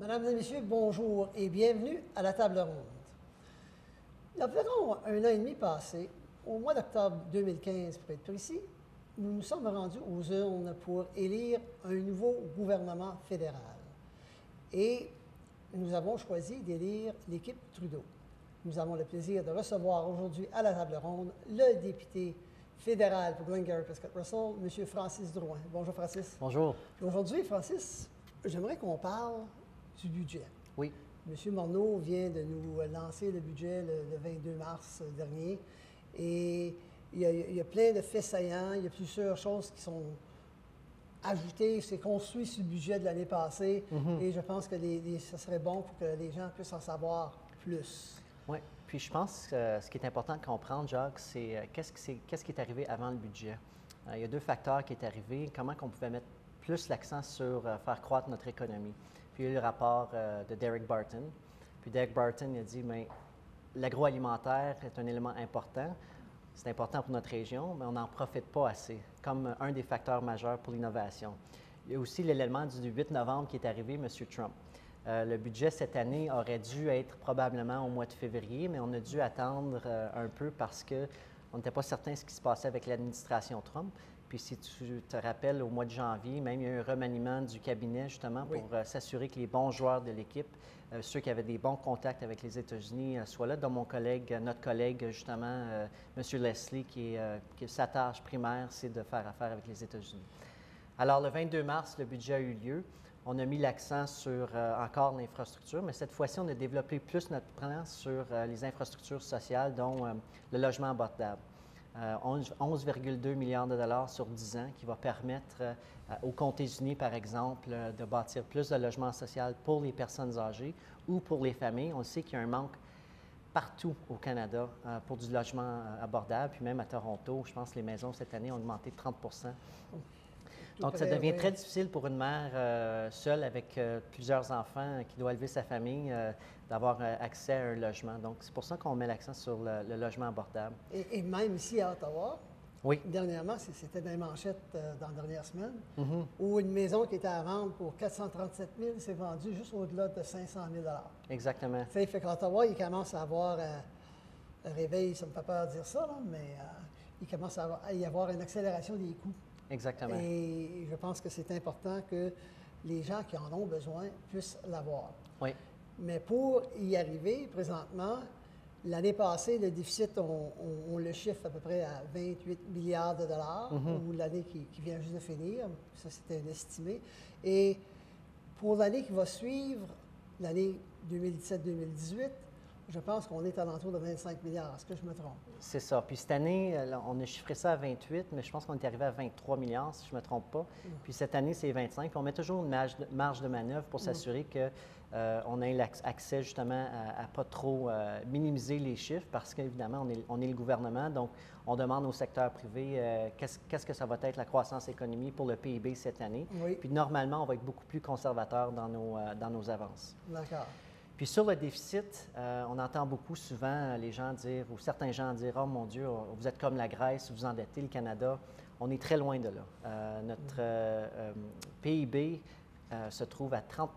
Mesdames et messieurs, bonjour et bienvenue à la table ronde. Il y a environ un an et demi passé, au mois d'octobre 2015 pour être précis, nous nous sommes rendus aux urnes pour élire un nouveau gouvernement fédéral. Et nous avons choisi d'élire l'équipe Trudeau. Nous avons le plaisir de recevoir aujourd'hui à la table ronde le député fédéral pour Glengarry-Prescott-Russell, M. Francis Drouin. Bonjour Francis. Bonjour. Aujourd'hui, Francis, j'aimerais qu'on parle du budget. Oui. M. Morneau vient de nous lancer le budget le 22 mars dernier et il y a plein de faits saillants, il y a plusieurs choses qui sont ajoutées, c'est construit sur le budget de l'année passée et je pense que ce serait bon pour que les gens puissent en savoir plus. Oui. Puis je pense que ce qui est important de comprendre, Jacques, c'est qu'est-ce qui est arrivé avant le budget. Il y a deux facteurs qui est arrivé. Comment on pouvait mettre plus l'accent sur faire croître notre économie. Puis il y a eu le rapport de Derek Barton. Puis Derek Barton a dit, mais l'agroalimentaire est un élément important. C'est important pour notre région, mais on n'en profite pas assez, comme un des facteurs majeurs pour l'innovation. Il y a aussi l'élément du 8 novembre qui est arrivé, M. Trump. Le budget cette année aurait dû être probablement au mois de février, mais on a dû attendre un peu parce qu'on n'était pas certain de ce qui se passait avec l'administration Trump. Puis si tu te rappelles, au mois de janvier, même il y a eu un remaniement du cabinet justement pour s'assurer que les bons joueurs de l'équipe, ceux qui avaient des bons contacts avec les États-Unis, soient là. Dont notre collègue justement, M. Leslie, qui sa tâche primaire, c'est de faire affaire avec les États-Unis. Alors le 22 mars, le budget a eu lieu. On a mis l'accent sur encore l'infrastructure, mais cette fois-ci, on a développé plus notre plan sur les infrastructures sociales, dont le logement abordable. 11,2 milliards de dollars sur 10 ans qui va permettre aux comtés unis, par exemple, de bâtir plus de logements sociaux pour les personnes âgées ou pour les familles. On sait qu'il y a un manque partout au Canada pour du logement abordable, puis même à Toronto, je pense que les maisons cette année ont augmenté de 30 Donc, ça devient très difficile pour une mère seule avec plusieurs enfants qui doit élever sa famille d'avoir accès à un logement. Donc, c'est pour ça qu'on met l'accent sur le logement abordable. Et même ici à Ottawa, oui. Dernièrement, c'était dans les manchettes dans la dernière semaine, où une maison qui était à vendre pour 437 000 s'est vendue juste au-delà de 500 000 Exactement. Ça fait qu'Ottawa, il commence à avoir un réveil, ça me fait peur de dire ça, là, mais il commence à y avoir une accélération des coûts. Exactement. Et je pense que c'est important que les gens qui en ont besoin puissent l'avoir. Oui. Mais pour y arriver, présentement, l'année passée, le déficit, on le chiffre à peu près à 28 milliards de dollars, ou l'année qui vient juste de finir. Ça, c'était un estimé. Et pour l'année qui va suivre, l'année 2017-2018, je pense qu'on est à l'entour de 25 milliards. Est-ce que je me trompe? C'est ça. Puis cette année, on a chiffré ça à 28, mais je pense qu'on est arrivé à 23 milliards, si je ne me trompe pas. Puis cette année, c'est 25. Puis on met toujours une marge de manœuvre pour s'assurer qu'on ait accès justement à pas trop minimiser les chiffres parce qu'évidemment, on est le gouvernement. Donc, on demande au secteur privé qu'est-ce que ça va être la croissance économique pour le PIB cette année. Oui. Puis normalement, on va être beaucoup plus conservateur dans nos avances. D'accord. Puis sur le déficit, on entend beaucoup souvent les gens dire, ou certains gens dire, « Oh mon Dieu, vous êtes comme la Grèce, vous endettez le Canada. » On est très loin de là. Notre PIB se trouve à 30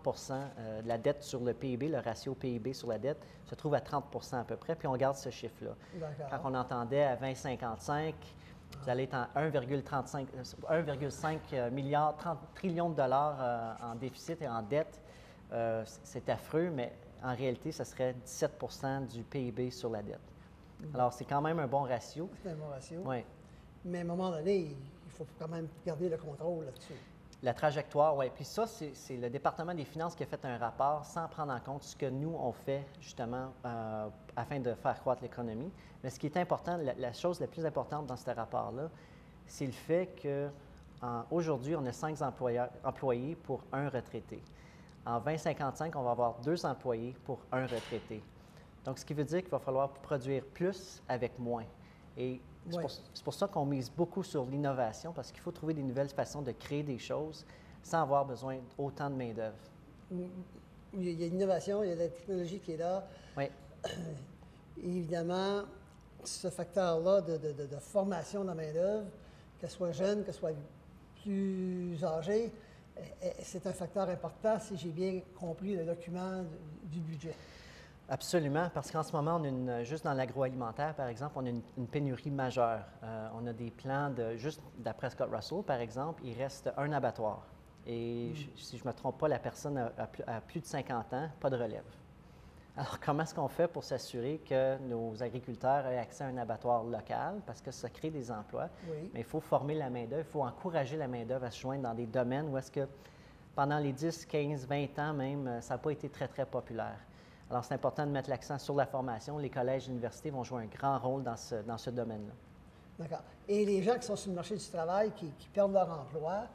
de la dette sur le PIB, le ratio PIB sur la dette se trouve à 30 à peu près, puis on garde ce chiffre-là. Quand on entendait à 20,55, vous allez être en 1,5 milliard, 30 trillions de dollars en déficit et en dette. C'est affreux, mais en réalité, ce serait 17 du PIB sur la dette. Alors, c'est quand même un bon ratio. C'est un bon ratio. Oui. Mais à un moment donné, il faut quand même garder le contrôle là-dessus. La trajectoire, oui. Puis ça, c'est le département des finances qui a fait un rapport sans prendre en compte ce que nous, on fait justement afin de faire croître l'économie. Mais ce qui est important, la chose la plus importante dans ce rapport-là, c'est le fait qu'aujourd'hui, on a 5 employés pour un retraité. En 2055, on va avoir 2 employés pour un retraité. Donc, ce qui veut dire qu'il va falloir produire plus avec moins. Et c'est pour ça qu'on mise beaucoup sur l'innovation, parce qu'il faut trouver des nouvelles façons de créer des choses sans avoir besoin d'autant de main-d'œuvre. Il y a l'innovation, il y a la technologie qui est là. Oui. Et évidemment, ce facteur-là de formation de la main-d'œuvre, qu'elle soit jeune, qu'elle soit plus âgée, c'est un facteur important si j'ai bien compris le document du budget. Absolument, parce qu'en ce moment, juste dans l'agroalimentaire, par exemple, on a une pénurie majeure. On a des plans juste d'après Scott Russell, par exemple, il reste un abattoir. Et si je ne me trompe pas, la personne a plus de 50 ans, pas de relève. Alors, comment est-ce qu'on fait pour s'assurer que nos agriculteurs aient accès à un abattoir local? Parce que ça crée des emplois. Oui. Mais il faut former la main-d'œuvre, il faut encourager la main-d'œuvre à se joindre dans des domaines où est-ce que pendant les 10, 15, 20 ans même, ça n'a pas été très, très populaire. Alors, c'est important de mettre l'accent sur la formation. Les collèges et l'université vont jouer un grand rôle dans ce domaine-là. D'accord. Et les gens qui sont sur le marché du travail, qui perdent leur emploi,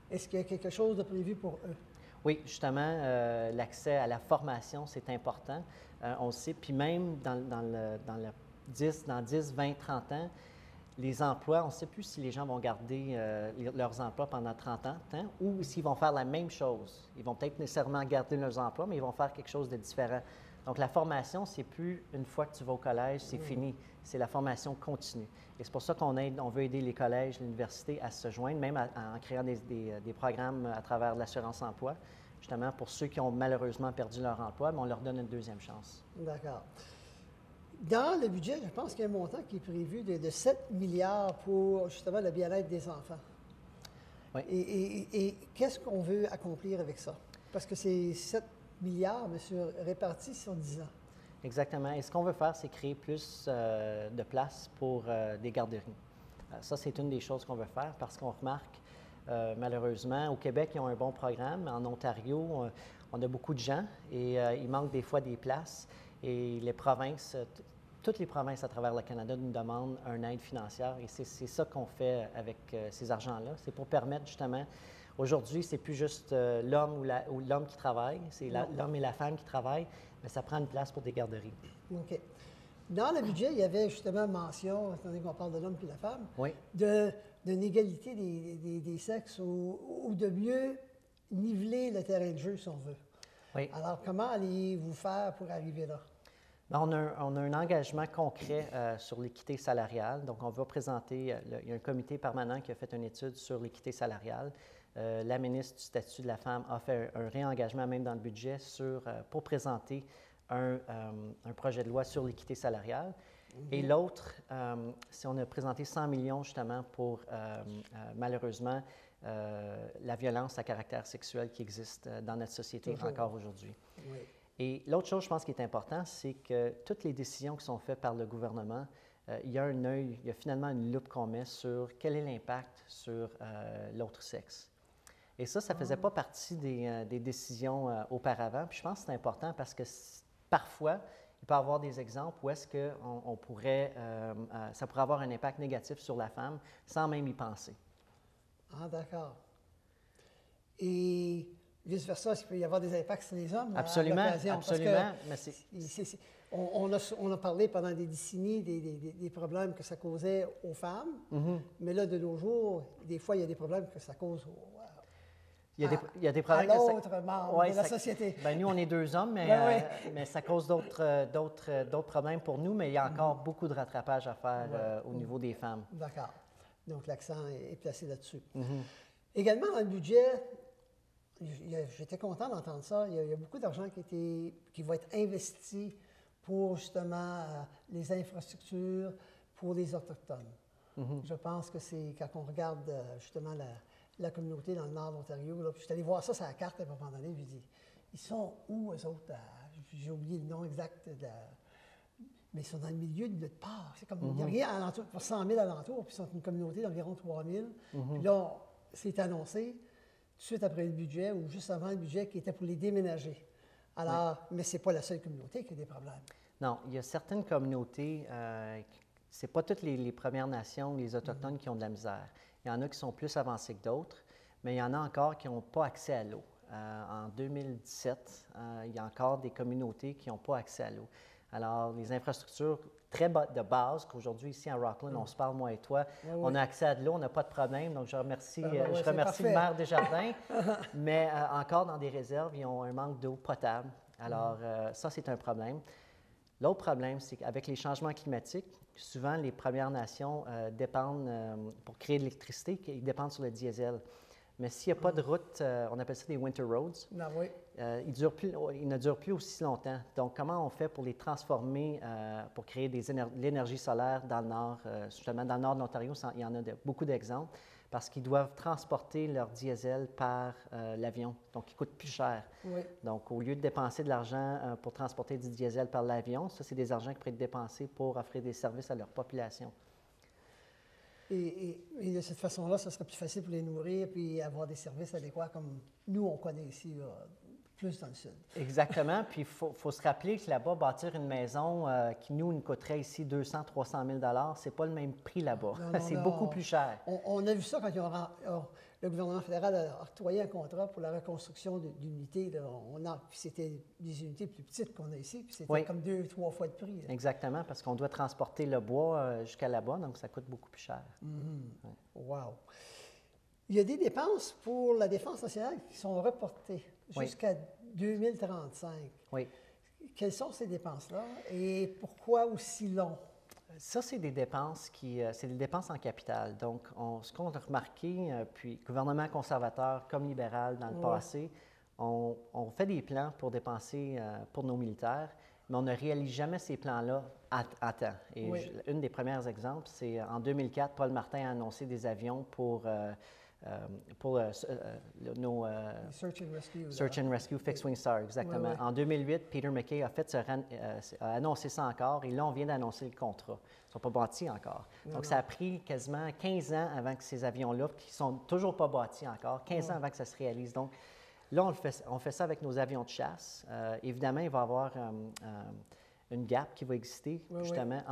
est-ce qu'il y a quelque chose de prévu pour eux? Oui, justement, l'accès à la formation, c'est important. On le sait, puis même dans 10, 20, 30 ans, les emplois, on ne sait plus si les gens vont garder leurs emplois pendant 30 ans ou s'ils vont faire la même chose. Ils vont peut-être nécessairement garder leurs emplois, mais ils vont faire quelque chose de différent. Donc, la formation, c'est plus une fois que tu vas au collège, c'est fini. C'est la formation continue. Et c'est pour ça on veut aider les collèges, l'université à se joindre, même en créant des programmes à travers l'assurance-emploi, justement pour ceux qui ont malheureusement perdu leur emploi, mais on leur donne une deuxième chance. D'accord. Dans le budget, je pense qu'il y a un montant qui est prévu de 7 milliards pour justement le bien-être des enfants. Oui. Et qu'est-ce qu'on veut accomplir avec ça? Parce que c'est 7 milliards, mais répartis sur 10 ans. Exactement. Et ce qu'on veut faire, c'est créer plus de places pour des garderies. Ça, c'est une des choses qu'on veut faire parce qu'on remarque, malheureusement, au Québec, ils ont un bon programme. En Ontario, on a beaucoup de gens et il manque des fois des places. Et les provinces, toutes les provinces à travers le Canada nous demandent une aide financière et c'est ça qu'on fait avec ces argents-là. C'est pour permettre justement, aujourd'hui, c'est plus juste l'homme ou l'homme qui travaille, c'est l'homme et la femme qui travaillent, mais ça prend une place pour des garderies. OK. Dans le budget, il y avait justement mention, étant donné qu'on parle de l'homme et de la femme, Oui. d'une égalité des sexes ou de mieux niveler le terrain de jeu, si on veut. Oui. Alors, comment allez-vous faire pour arriver là? Bien, on a un engagement concret sur l'équité salariale. Donc, on va présenter, il y a un comité permanent qui a fait une étude sur l'équité salariale. La ministre du Statut de la femme a fait un réengagement même dans le budget pour présenter un projet de loi sur l'équité salariale. Et l'autre, c'est on a présenté 100 millions justement pour, malheureusement, la violence à caractère sexuel qui existe dans notre société encore aujourd'hui. Oui. Et l'autre chose, je pense, qui est important, c'est que toutes les décisions qui sont faites par le gouvernement, il y a un œil, il y a finalement une loupe qu'on met sur quel est l'impact sur l'autre sexe. Et ça ne faisait pas partie des décisions auparavant. Puis je pense que c'est important parce que parfois, il peut y avoir des exemples où est-ce que ça pourrait avoir un impact négatif sur la femme sans même y penser. Ah, d'accord. Et vice-versa, il peut y avoir des impacts sur les hommes Absolument, à l'occasion. absolument. On a parlé pendant des décennies des problèmes que ça causait aux femmes, mais là, de nos jours, des fois, il y a des problèmes que ça cause il y a des problèmes à l'autre membre de la société. Bien, nous, on est deux hommes, mais ça cause d'autres problèmes pour nous, mais il y a encore beaucoup de rattrapage à faire au niveau des femmes. D'accord. Donc, l'accent est placé là-dessus. Également, dans le budget, j'étais content d'entendre ça. Il y a beaucoup d'argent qui va être investi pour justement les infrastructures pour les Autochtones. Je pense que c'est quand on regarde justement la communauté dans le nord de l'Ontario, puis je suis allé voir ça sur la carte à un moment donné, puis je dis, ils sont où, eux autres? J'ai oublié le nom exact, mais ils sont dans le milieu de nulle part. C'est comme, il n'y a rien alentour, pour 100 000 alentours, puis ils sont une communauté d'environ 3 000. Puis là, c'est annoncé tout de suite après le budget, ou juste avant le budget, qui était pour les déménager. Alors, mais ce n'est pas la seule communauté qui a des problèmes. Non, il y a certaines communautés, ce n'est pas toutes les Premières Nations, les Autochtones qui ont de la misère. Il y en a qui sont plus avancés que d'autres, mais il y en a encore qui n'ont pas accès à l'eau. En 2017, il y a encore des communautés qui n'ont pas accès à l'eau. Alors, les infrastructures très de base, qu'aujourd'hui, ici à Rockland, on se parle, moi et toi, on a accès à de l'eau, on n'a pas de problème. Donc, je remercie le maire Desjardins, mais encore dans des réserves, ils ont un manque d'eau potable. Alors, ça, c'est un problème. L'autre problème, c'est qu'avec les changements climatiques, souvent, les Premières Nations dépendent, pour créer de l'électricité, ils dépendent sur le diesel. Mais s'il n'y a pas de route, on appelle ça des winter roads, Ah oui. ils ne durent plus aussi longtemps. Donc, comment on fait pour les transformer, pour créer de l'énergie solaire dans le nord? Justement, dans le nord de l'Ontario, il y en a beaucoup d'exemples, parce qu'ils doivent transporter leur diesel par l'avion. Donc, il coûte plus cher. Oui. Donc, au lieu de dépenser de l'argent pour transporter du diesel par l'avion, ça, c'est des argents qu'ils pourraient être dépensés pour offrir des services à leur population. Et de cette façon-là, ce serait plus facile pour les nourrir puis avoir des services adéquats comme nous, on connaît ici, là, plus dans le sud. Exactement. Puis, il faut se rappeler que là-bas, bâtir une maison qui nous coûterait ici 200 300 000 ce n'est pas le même prix là-bas. C'est beaucoup plus cher. On a vu ça quand le gouvernement fédéral a octroyé un contrat pour la reconstruction d'unités. Puis c'était des unités plus petites qu'on a ici, puis c'était comme 2 ou 3 fois de prix. Là. Exactement, parce qu'on doit transporter le bois jusqu'à là-bas, donc ça coûte beaucoup plus cher. Mm-hmm. Ouais. Wow! Il y a des dépenses pour la défense nationale qui sont reportées jusqu'à 2035. Oui. Quelles sont ces dépenses-là et pourquoi aussi long? Ça, c'est des dépenses c'est des dépenses en capital. Donc, ce qu'on a remarqué, puis gouvernement conservateur comme libéral dans le passé, on fait des plans pour dépenser pour nos militaires, mais on ne réalise jamais ces plans-là à temps. Et une des premiers exemples, c'est en 2004, Paul Martin a annoncé des avions pour nos Search and Rescue Fixed Wing Star, exactement. Oui. En 2008, Peter MacKay a annoncé ça encore, et là, on vient d'annoncer le contrat. Ils ne sont pas bâtis encore. Donc, ça a pris quasiment 15 ans avant que ces avions-là, qui ne sont toujours pas bâtis encore, 15 ans avant que ça se réalise. Donc, là, on fait ça avec nos avions de chasse. Évidemment, il va y avoir une gap qui va exister, justement,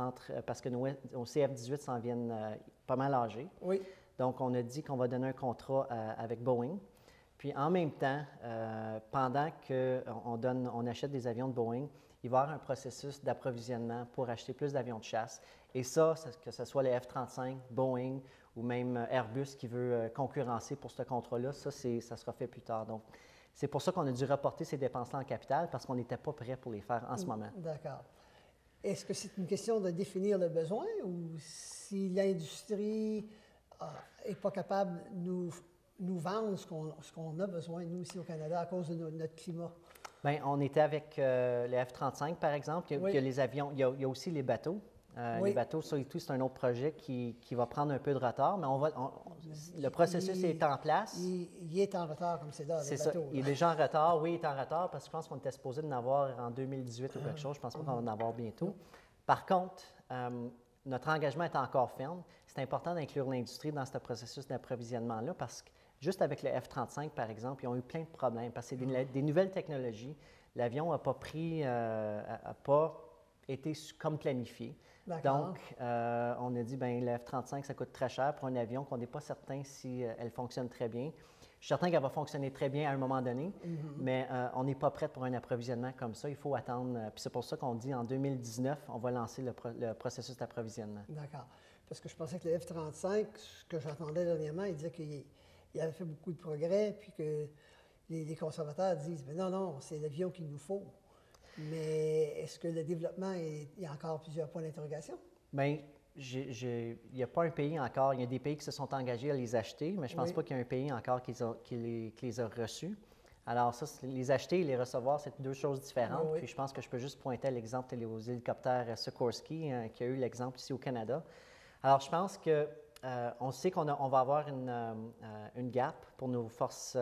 parce que nos CF-18 s'en viennent pas mal âgés. Oui. Donc, on a dit qu'on va donner un contrat avec Boeing. Puis, en même temps, pendant qu'on achète des avions de Boeing, il va y avoir un processus d'approvisionnement pour acheter plus d'avions de chasse. Et ça, que ce soit les F-35, Boeing ou même Airbus qui veut concurrencer pour ce contrat-là, ça sera fait plus tard. Donc, c'est pour ça qu'on a dû reporter ces dépenses-là en capital, parce qu'on n'était pas prêt pour les faire en ce moment. D'accord. Est-ce que c'est une question de définir le besoin ou si l'industrie n'est pas capable de nous vendre ce qu'on a besoin, nous, ici au Canada, à cause de notre climat? Bien, on était avec les F-35, par exemple. Il y a les avions, il y a aussi les bateaux. Les bateaux, ça et tout, c'est un autre projet qui va prendre un peu de retard, mais le processus est en place. Il est en retard, comme c'est là, c'est ça. Il est déjà en retard. Oui, il est en retard, parce que je pense qu'on était supposé en avoir en 2018 ou quelque chose. Je ne pense pas qu'on va en avoir bientôt. Par contre, notre engagement est encore ferme. C'est important d'inclure l'industrie dans ce processus d'approvisionnement-là, parce que juste avec le F-35, par exemple, ils ont eu plein de problèmes, parce que c'est des nouvelles technologies. L'avion n'a pas été comme planifié. Donc, on a dit, bien, le F-35, ça coûte très cher pour un avion qu'on n'est pas certain si elle fonctionne très bien. Je suis certain qu'elle va fonctionner très bien à un moment donné, mais on n'est pas prêt pour un approvisionnement comme ça. Il faut attendre. Puis c'est pour ça qu'on dit en 2019, on va lancer le processus d'approvisionnement. D'accord. Parce que je pensais que le F-35, ce que j'entendais dernièrement, il disait qu'il avait fait beaucoup de progrès, puis que les conservateurs disent, mais non, c'est l'avion qu'il nous faut. Mais est-ce que le développement, il y a encore plusieurs points d'interrogation? Bien, il n'y a pas un pays encore. Il y a des pays qui se sont engagés à les acheter, mais je ne pense pas qu'il y a un pays encore qui les a reçus. Alors ça, les acheter et les recevoir, c'est deux choses différentes. Puis je pense que je peux juste pointer à l'exemple aux hélicoptères Sikorsky, qui a eu l'exemple ici au Canada. Alors je pense que on sait qu'on va avoir une gap pour nos forces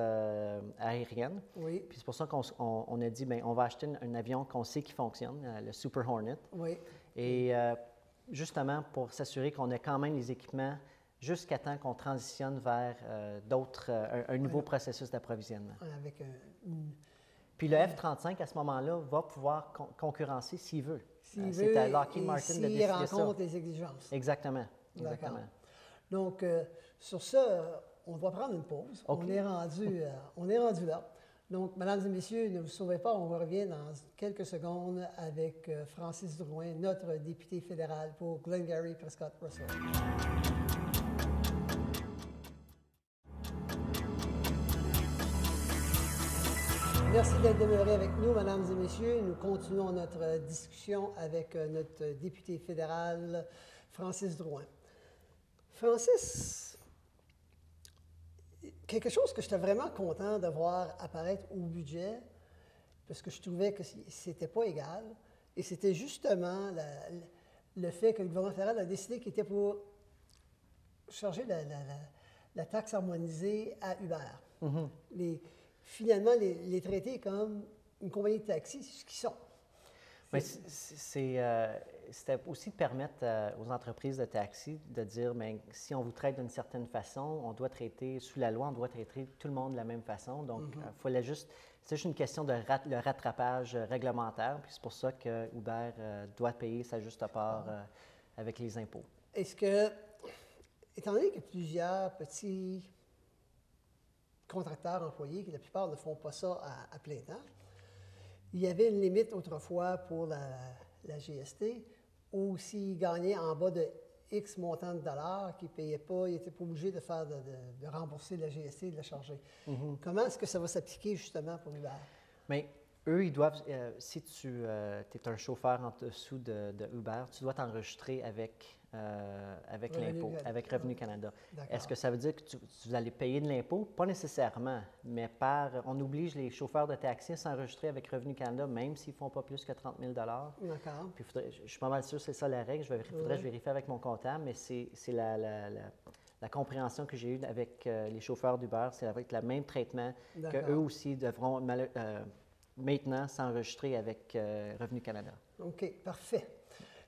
aériennes. Oui. Puis c'est pour ça qu'on a dit, bien, on va acheter un avion qu'on sait qui fonctionne, le Super Hornet. Oui. Et justement, pour s'assurer qu'on a quand même les équipements jusqu'à temps qu'on transitionne vers un nouveau processus d'approvisionnement. Avec Puis le F-35, à ce moment-là, va pouvoir concurrencer s'il veut. C'est à Lockheed Martin de décider ça. S'il rencontre les exigences. Exactement. Donc, sur ça, on va prendre une pause. Okay. On est rendu là. Donc, mesdames et messieurs, ne vous sauvez pas, on revient dans quelques secondes avec Francis Drouin, notre député fédéral pour Glengarry Prescott Russell. Merci d'être demeurés avec nous, mesdames et messieurs. Nous continuons notre discussion avec notre député fédéral, Francis Drouin. Francis, quelque chose que j'étais vraiment content de voir apparaître au budget, parce que je trouvais que c'était pas égal, et c'était justement le fait que le gouvernement fédéral a décidé qu'il était pour charger la taxe harmonisée à Uber. Finalement, les traiter comme une compagnie de taxi, ce qu'ils sont. Mais c'était aussi de permettre aux entreprises de taxi de dire, bien, si on vous traite d'une certaine façon, on doit traiter, sous la loi, on doit traiter tout le monde de la même façon. Donc, fallait juste, c'est juste une question de le rattrapage réglementaire. Puis c'est pour ça que Uber doit payer sa juste part avec les impôts. Est-ce que, étant donné que plusieurs petits contracteurs employés, qui la plupart ne font pas ça à plein temps, il y avait une limite autrefois pour la GST, où s'ils gagnaient en bas de X montant de dollars qu'ils ne payaient pas, ils n'étaient pas obligés de rembourser la GST et de la charger. Comment est-ce que ça va s'appliquer justement pour Uber? Bien, eux, ils doivent, si tu es un chauffeur en dessous de Uber, tu dois t'enregistrer avec l'impôt, avec Revenu Canada. Est-ce que ça veut dire que vous allez payer de l'impôt? Pas nécessairement, mais on oblige les chauffeurs de taxi à s'enregistrer avec Revenu Canada, même s'ils ne font pas plus que 30 000 D'accord. Puis je suis pas mal sûr que c'est ça la règle. Il faudrait que je vérifie avec mon comptable, mais c'est la compréhension que j'ai eue avec les chauffeurs d'Uber, c'est avec le même traitement qu'eux aussi devront maintenant s'enregistrer avec Revenu Canada. OK, parfait.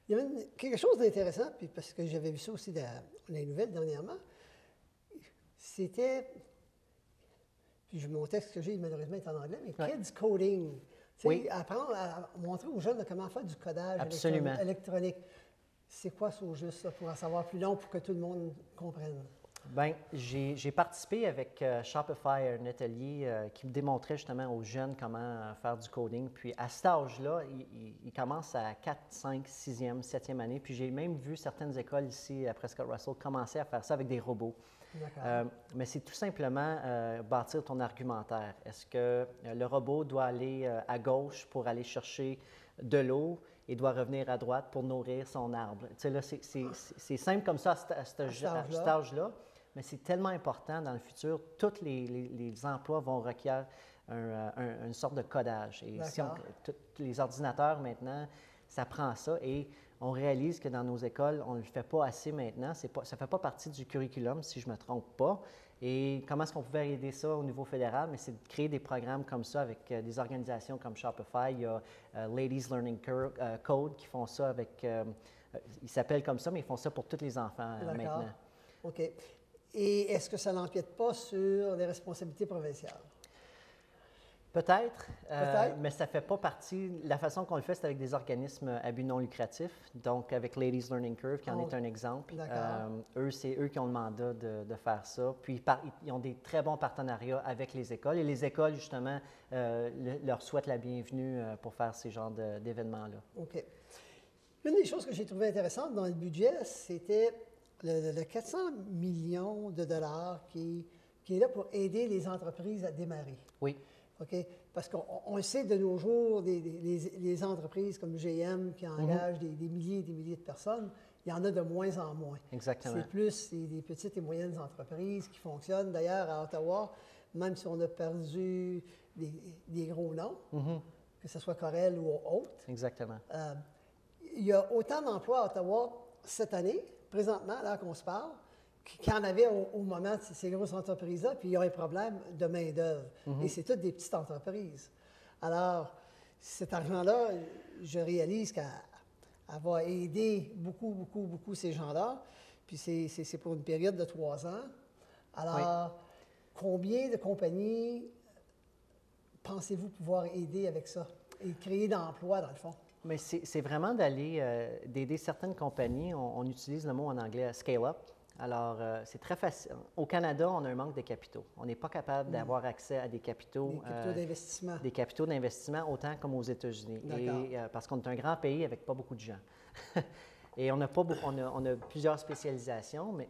Il y avait quelque chose d'intéressant, puis parce que j'avais vu ça aussi dans les nouvelles dernièrement, c'était, puis mon texte que j'ai malheureusement est en anglais, mais kids coding. Oui. Apprendre à montrer aux jeunes comment faire du codage électronique. C'est quoi ça au juste, ça, pour en savoir plus long, pour que tout le monde comprenne? Bien, j'ai participé avec Shopify à un atelier qui me démontrait justement aux jeunes comment faire du coding. Puis à cet âge-là, ils commencent à 4, 5, 6e, 7e année. Puis j'ai même vu certaines écoles ici à Prescott Russell commencer à faire ça avec des robots. Mais c'est tout simplement bâtir ton argumentaire. Est-ce que le robot doit aller à gauche pour aller chercher de l'eau et doit revenir à droite pour nourrir son arbre? Tu sais, là, c'est simple comme ça à cet âge-là. Mais c'est tellement important dans le futur. Tous les emplois vont requérir une sorte de codage. Et tous les ordinateurs, maintenant, ça prend ça. Et on réalise que dans nos écoles, on ne le fait pas assez maintenant. Ça ne fait pas partie du curriculum, si je ne me trompe pas. Et comment est-ce qu'on pouvait aider ça au niveau fédéral? Mais c'est de créer des programmes comme ça avec des organisations comme Shopify. Il y a Ladies Learning Code qui font ça avec... ils s'appellent comme ça, mais ils font ça pour tous les enfants maintenant. OK. Et est-ce que ça n'empiète pas sur les responsabilités provinciales? Peut-être, mais ça ne fait pas partie. La façon qu'on le fait, c'est avec des organismes à but non lucratif, donc avec Ladies Learning Curve, qui en est un exemple. Eux, c'est eux qui ont le mandat de faire ça. Puis, ils ont des très bons partenariats avec les écoles. Et les écoles, justement, leur souhaitent la bienvenue pour faire ces genres d'événements-là. OK. Une des choses que j'ai trouvées intéressantes dans le budget, c'était le 400 millions de dollars qui est là pour aider les entreprises à démarrer. Oui. OK? Parce qu'on sait de nos jours, les entreprises comme GM qui engagent des milliers et des milliers de personnes, il y en a de moins en moins. Exactement. C'est plus des petites et moyennes entreprises qui fonctionnent. D'ailleurs, à Ottawa, même si on a perdu des gros noms, que ce soit Corel ou autre, exactement. Il y a autant d'emplois à Ottawa cette année, présentement, là qu'on se parle, qu'il y en avait au moment de ces grosses entreprises-là, puis il y a un problème de main-d'œuvre. Et c'est toutes des petites entreprises. Alors, cet argent-là, je réalise qu'elle va aider beaucoup, beaucoup, beaucoup ces gens-là. Puis c'est pour une période de 3 ans. Alors, combien de compagnies pensez-vous pouvoir aider avec ça et créer d'emplois, dans le fond? Mais c'est vraiment d'aider certaines compagnies. On utilise le mot en anglais « scale-up ». Alors, c'est très facile. Au Canada, on a un manque de capitaux. On n'est pas capable d'avoir accès à des capitaux. Des capitaux d'investissement. Des capitaux d'investissement, autant comme aux États-Unis. Parce qu'on est un grand pays avec pas beaucoup de gens. Et on a plusieurs spécialisations, mais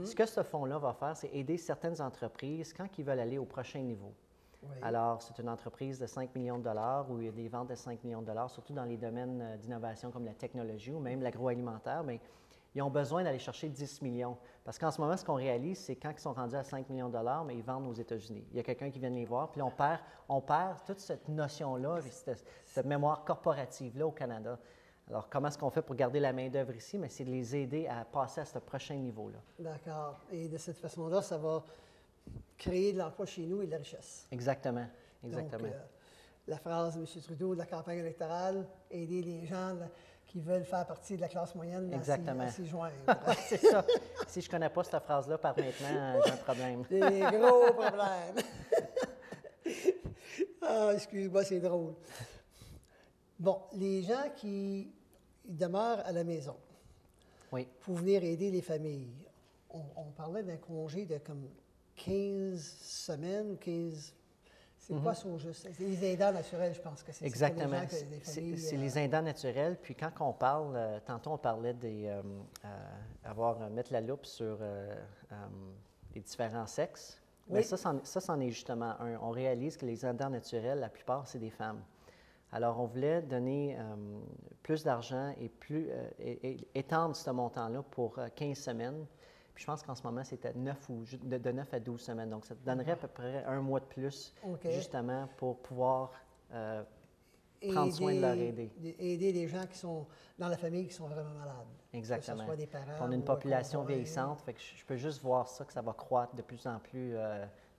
ce que ce fonds-là va faire, c'est aider certaines entreprises quand ils veulent aller au prochain niveau. Oui. Alors, c'est une entreprise de 5 millions de dollars où il y a des ventes de 5 millions de dollars, surtout dans les domaines d'innovation comme la technologie ou même l'agroalimentaire. Bien, Ils ont besoin d'aller chercher 10 millions. Parce qu'en ce moment, ce qu'on réalise, c'est quand ils sont rendus à 5 millions de dollars, mais ils vendent aux États-Unis. Il y a quelqu'un qui vient les voir, puis on perd toute cette notion-là, cette mémoire corporative-là au Canada. Alors, comment est-ce qu'on fait pour garder la main-d'œuvre ici? Mais c'est de les aider à passer à ce prochain niveau-là. D'accord. Et de cette façon-là, ça va créer de l'emploi chez nous et de la richesse. Exactement. Exactement. Donc, la phrase de M. Trudeau de la campagne électorale, aider les gens qui veulent faire partie de la classe moyenne à s'y joindre. C'est ça. Si je ne connais pas cette phrase-là par maintenant, j'ai un problème. Des gros problèmes. Ah, excuse-moi, c'est drôle. Bon, les gens qui demeurent à la maison pour venir aider les familles, on parlait d'un congé de comme 15 semaines, 15... C'est quoi ça au juste? C'est les aidants naturels, je pense que c'est exactement. C'est les aidants naturels. Puis quand on parle, tantôt on parlait mettre la loupe sur les différents sexes. Oui. Bien, ça, c'en est justement un. On réalise que les aidants naturels, la plupart, c'est des femmes. Alors, on voulait donner plus d'argent et étendre ce montant-là pour 15 semaines. Puis je pense qu'en ce moment, c'est de 9 à 12 semaines. Donc, ça te donnerait à peu près un mois de plus, justement, pour pouvoir prendre soin de leur aider. Aider les gens qui sont dans la famille qui sont vraiment malades. Exactement. Que ce soit des parents. On a une population vieillissante, fait que je peux juste voir ça, que ça va croître de plus en plus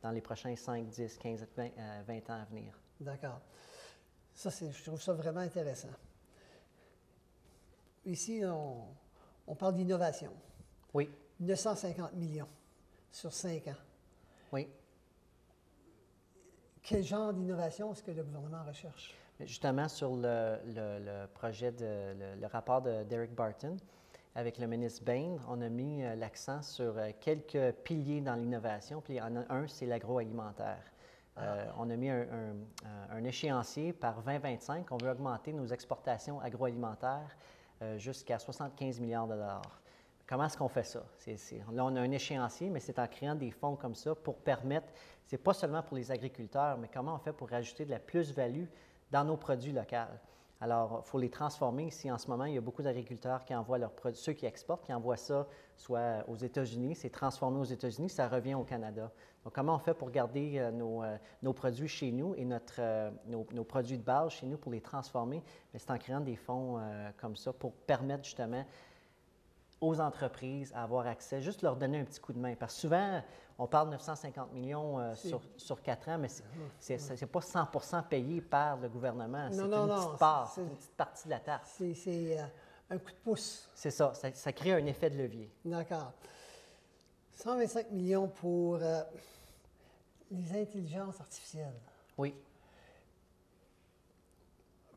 dans les prochains 5, 10, 15, 20 ans à venir. D'accord. Ça, je trouve ça vraiment intéressant. Ici, on parle d'innovation. Oui. 950 millions sur 5 ans. Oui. Quel genre d'innovation est-ce que le gouvernement recherche? Justement, sur le projet, le rapport de Derek Barton, avec le ministre Bain, on a mis l'accent sur quelques piliers dans l'innovation. Puis il y en a un, c'est l'agroalimentaire. On a mis un échéancier par 2025. On veut augmenter nos exportations agroalimentaires jusqu'à 75 milliards de dollars. Comment est-ce qu'on fait ça? Là, on a un échéancier, mais c'est en créant des fonds comme ça pour permettre, c'est pas seulement pour les agriculteurs, mais comment on fait pour rajouter de la plus-value dans nos produits locaux. Alors, il faut les transformer. Ici, en ce moment, il y a beaucoup d'agriculteurs qui envoient leurs produits, ceux qui exportent, qui envoient ça soit aux États-Unis, c'est transformé aux États-Unis, ça revient au Canada. Donc, comment on fait pour garder nos produits chez nous et nos produits de base chez nous pour les transformer? Mais c'est en créant des fonds comme ça pour permettre justement aux entreprises à avoir accès, juste leur donner un petit coup de main. Parce que souvent, on parle de 950 millions sur 4 ans, mais ce n'est pas 100 payé par le gouvernement. C'est une petite part, c'est une petite partie de la tarte. C'est un coup de pouce. C'est ça, ça crée un effet de levier. D'accord. 125 millions pour les intelligences artificielles. Oui.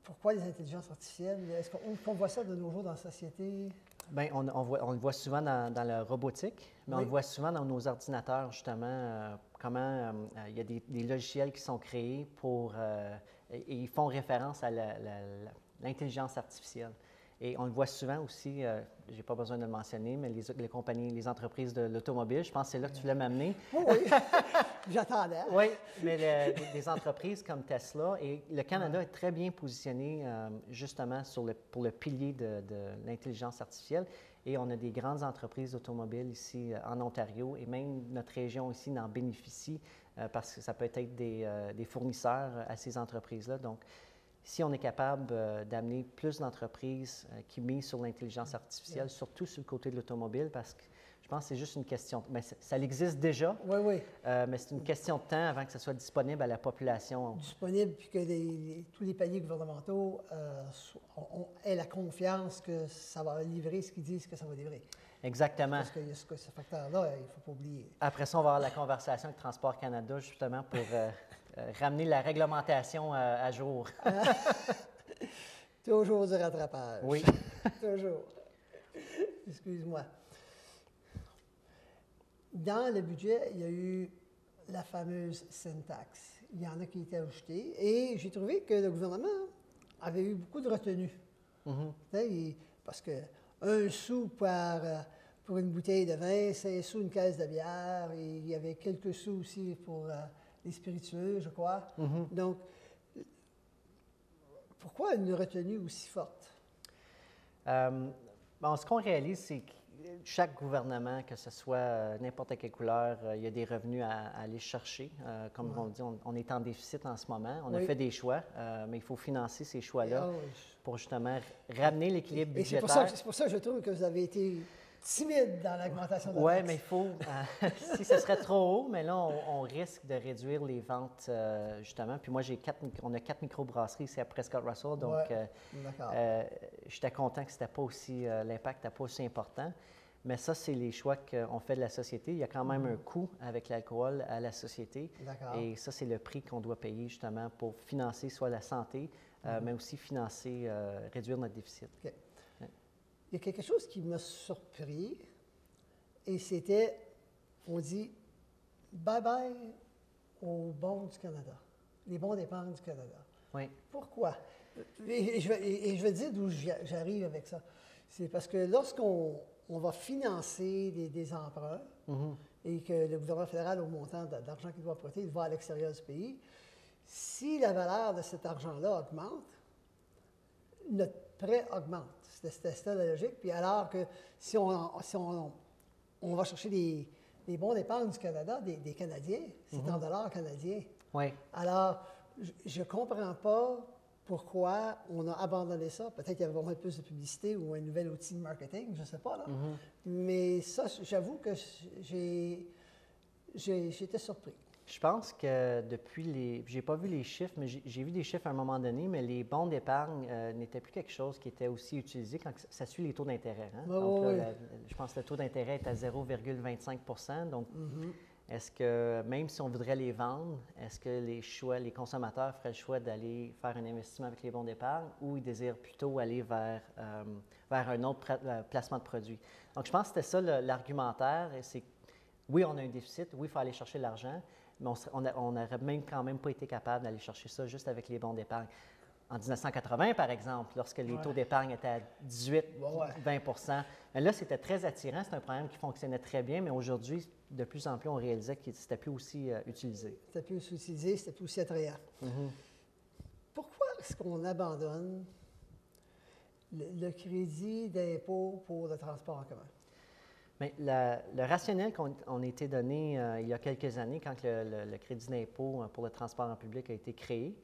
Pourquoi les intelligences artificielles? Est-ce qu'on voit ça de nos jours dans la société? Bien, on le voit souvent dans la robotique, mais on le voit souvent dans nos ordinateurs, justement, comment il y a des logiciels qui sont créés et ils font référence à l'intelligence artificielle. Et on le voit souvent aussi, je n'ai pas besoin de le mentionner, mais les compagnies, les entreprises de l'automobile, je pense que c'est là que tu voulais m'amener. Oui, j'attendais. Oui, mais des entreprises comme Tesla, et le Canada est très bien positionné justement pour le pilier de l'intelligence artificielle. Et on a des grandes entreprises d'automobiles ici en Ontario, et même notre région ici en bénéficie parce que ça peut être des fournisseurs à ces entreprises-là. Donc, si on est capable d'amener plus d'entreprises qui misent sur l'intelligence artificielle, surtout sur le côté de l'automobile, parce que je pense que c'est juste une question... Mais ça existe déjà, mais c'est une question de temps avant que ça soit disponible à la population. Disponible, puis que tous les paliers gouvernementaux aient la confiance que ça va livrer ce qu'ils disent que ça va livrer. Exactement. Parce qu'il y a ce facteur-là, il ne faut pas oublier. Après ça, on va avoir la conversation avec Transport Canada, justement, pour... ramener la réglementation à jour. Toujours du rattrapage. Oui. Toujours. Excuse-moi. Dans le budget, il y a eu la fameuse syntaxe. Il y en a qui étaient ajoutés. Et j'ai trouvé que le gouvernement avait eu beaucoup de retenue. Parce que 1 sou pour une bouteille de vin, 5 sous une caisse de bière, et il y avait quelques sous aussi pour... les spiritueux, je crois. Donc, pourquoi une retenue aussi forte? Ce qu'on réalise, c'est que chaque gouvernement, que ce soit n'importe quelle couleur, il y a des revenus à aller chercher. Comme on dit, on est en déficit en ce moment. On a fait des choix, mais il faut financer ces choix-là pour justement ramener l'équilibre budgétaire. C'est pour ça que je trouve que vous avez été timide dans l'augmentation de la Oui, taxe. mais il faut, si ce serait trop haut, mais là, on risque de réduire les ventes, justement. Puis moi, on a 4 microbrasseries ici à Prescott Russell, donc j'étais content que c'était pas aussi, l'impact n'était pas aussi important. Mais ça, c'est les choix qu'on fait de la société. Il y a quand même un coût avec l'alcool à la société. Et ça, c'est le prix qu'on doit payer, justement, pour financer soit la santé, mais aussi financer, réduire notre déficit. Okay. Il y a quelque chose qui m'a surpris, et c'était, on dit, bye-bye aux bons du Canada, les bons d'épargne du Canada. Oui. Pourquoi? Et je vais dire d'où j'arrive avec ça. C'est parce que lorsqu'on va financer des emprunts et que le gouvernement fédéral, au montant d'argent qu'il doit prêter, il va à l'extérieur du pays, si la valeur de cet argent-là augmente, notre prêt augmente. C'était ça la logique. Puis alors que si on va chercher des bons d'épargne du Canada, des Canadiens, c'est en dollars canadiens. Oui. Alors, je ne comprends pas pourquoi on a abandonné ça. Peut-être qu'il y avait vraiment plus de publicité ou un nouvel outil de marketing, je ne sais pas. Là. Mais ça, j'avoue que j'étais surpris. Je pense que depuis j'ai pas vu les chiffres, mais j'ai vu des chiffres à un moment donné, mais les bons d'épargne n'étaient plus quelque chose qui était aussi utilisé quand ça suit les taux d'intérêt. Hein? Donc, je pense que le taux d'intérêt est à 0,25 %. Donc, est-ce que, même si on voudrait les vendre, est-ce que les consommateurs feraient le choix d'aller faire un investissement avec les bons d'épargne ou ils désirent plutôt aller vers un autre placement de produits? Donc, je pense que c'était ça l'argumentaire. C'est oui, on a un déficit, oui, il faut aller chercher l'argent, mais on n'aurait quand même pas été capable d'aller chercher ça juste avec les bons d'épargne. En 1980, par exemple, lorsque les taux d'épargne étaient à 18-20 mais là, c'était très attirant. C'est un programme qui fonctionnait très bien, mais aujourd'hui, de plus en plus, on réalisait que c'était plus aussi utilisé. C'était plus aussi utilisé, c'était plus aussi attrayant. Pourquoi est-ce qu'on abandonne le crédit d'impôt pour le transport en commun? Mais le rationnel qu'on a été donné il y a quelques années, quand le crédit d'impôt pour le transport en public a été créé,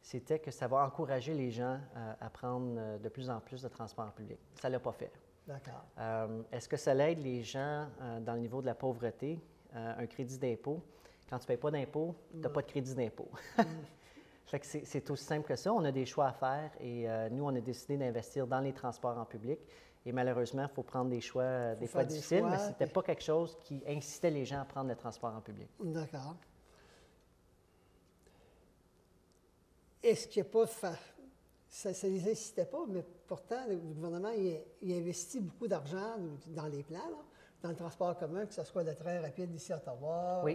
c'était que ça va encourager les gens à prendre de plus en plus de transport en public. Ça ne l'a pas fait. D'accord. Est-ce que ça l'aide les gens dans le niveau de la pauvreté, un crédit d'impôt? Quand tu ne payes pas d'impôt, tu n'as pas de crédit d'impôt. Fait que c'est aussi simple que ça. On a des choix à faire et nous, on a décidé d'investir dans les transports en public. Et malheureusement, il faut prendre des choix des fois difficiles, mais ce n'était pas quelque chose qui incitait les gens à prendre le transport en public. D'accord. Est-ce qu'il n'y a pas... Ça ne les incitait pas, mais pourtant, le gouvernement, il investit beaucoup d'argent dans les plans, là, dans le transport commun, que ce soit le train rapide ici à Ottawa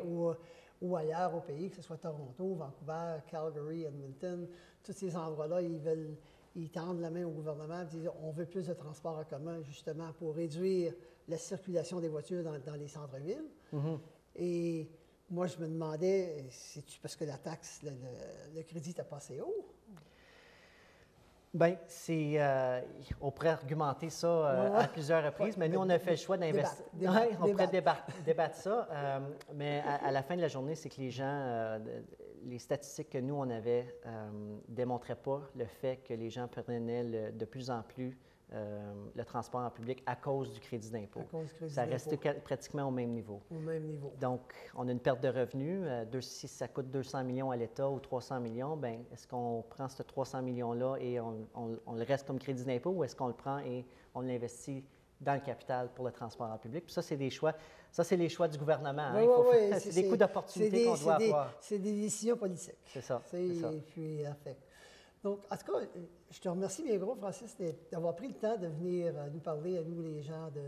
ou ailleurs au pays, que ce soit Toronto, Vancouver, Calgary, Edmonton, tous ces endroits-là, ils tendent la main au gouvernement et disent on veut plus de transport en commun, justement, pour réduire la circulation des voitures dans les centres-villes. Et moi, je me demandais, c'est-tu parce que la taxe, le crédit était passé haut? Bien, on pourrait argumenter ça à plusieurs reprises, mais nous, on a fait le choix d'investir. On pourrait débattre ça, mais à la fin de la journée, c'est que les gens, les statistiques que nous, on avait, ne démontraient pas le fait que les gens prenaient de plus en plus le transport en public à cause du crédit d'impôt. Ça restait pratiquement au même niveau. Au même niveau. Donc, on a une perte de revenus. Si ça coûte 200 millions à l'État ou 300 millions, bien, est-ce qu'on prend ce 300 millions-là et on le reste comme crédit d'impôt ou est-ce qu'on le prend et on l'investit dans le capital pour le transport en public? Puis ça, c'est des choix. Ça, c'est les choix du gouvernement. Hein? C'est des coûts d'opportunité qu'on doit avoir. C'est des décisions politiques. C'est ça. Puis, donc, en tout cas, je te remercie bien gros, Francis, d'avoir pris le temps de venir nous parler à nous, les gens de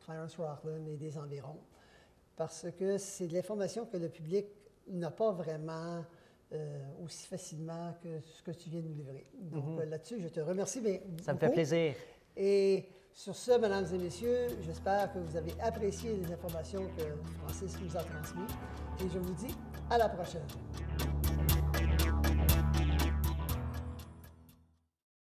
Clarence Rockland et des environs, parce que c'est de l'information que le public n'a pas vraiment aussi facilement que ce que tu viens de nous livrer. Donc, là-dessus, je te remercie bien beaucoup. Ça me fait plaisir. Et sur ce, mesdames et messieurs, j'espère que vous avez apprécié les informations que Francis nous a transmises. Et je vous dis à la prochaine.